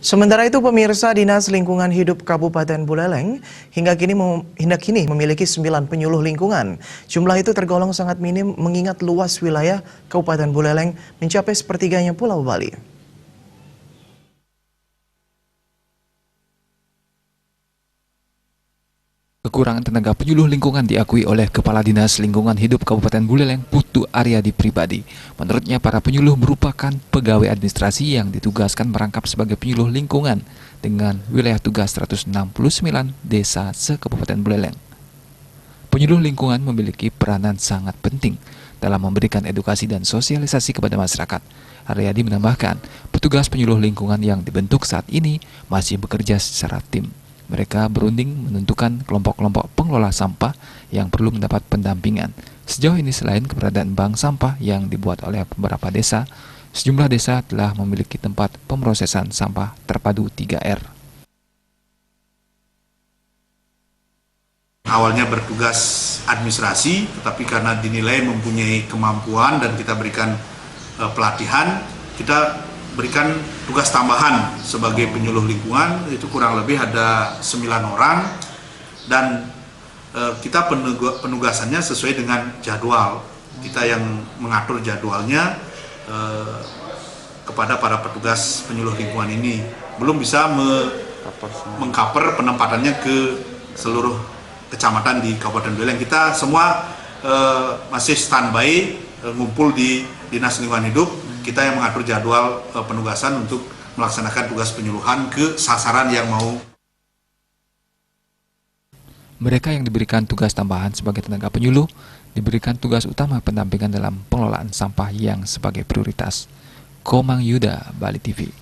Sementara itu, pemirsa, Dinas Lingkungan Hidup Kabupaten Buleleng hingga kini memiliki 9 penyuluh lingkungan. Jumlah itu tergolong sangat minim mengingat luas wilayah Kabupaten Buleleng mencapai sepertiganya Pulau Bali. Kekurangan tenaga penyuluh lingkungan diakui oleh Kepala Dinas Lingkungan Hidup Kabupaten Buleleng, Putu Aryadi pribadi. Menurutnya, para penyuluh merupakan pegawai administrasi yang ditugaskan merangkap sebagai penyuluh lingkungan dengan wilayah tugas 169 desa se-Kabupaten Buleleng. Penyuluh lingkungan memiliki peranan sangat penting dalam memberikan edukasi dan sosialisasi kepada masyarakat. Aryadi menambahkan, petugas penyuluh lingkungan yang dibentuk saat ini masih bekerja secara tim. Mereka berunding menentukan kelompok-kelompok pengelola sampah yang perlu mendapat pendampingan. Sejauh ini, selain keberadaan bank sampah yang dibuat oleh beberapa desa, sejumlah desa telah memiliki tempat pemrosesan sampah terpadu 3R. Awalnya bertugas administrasi, tetapi karena dinilai mempunyai kemampuan dan kita berikan pelatihan, kita berikan tugas tambahan sebagai penyuluh lingkungan, itu kurang lebih ada 9 orang, dan kita penugasannya sesuai dengan jadwal. Kita yang mengatur jadwalnya kepada para petugas penyuluh lingkungan ini. Belum bisa mengcover penempatannya ke seluruh kecamatan di Kabupaten Buleleng. Kita semua masih standby, ngumpul di Dinas Lingkungan Hidup. Kita yang mengatur jadwal penugasan untuk melaksanakan tugas penyuluhan ke sasaran yang mau. Mereka yang diberikan tugas tambahan sebagai tenaga penyuluh diberikan tugas utama pendampingan dalam pengelolaan sampah yang sebagai prioritas. Komang Yuda, Bali TV.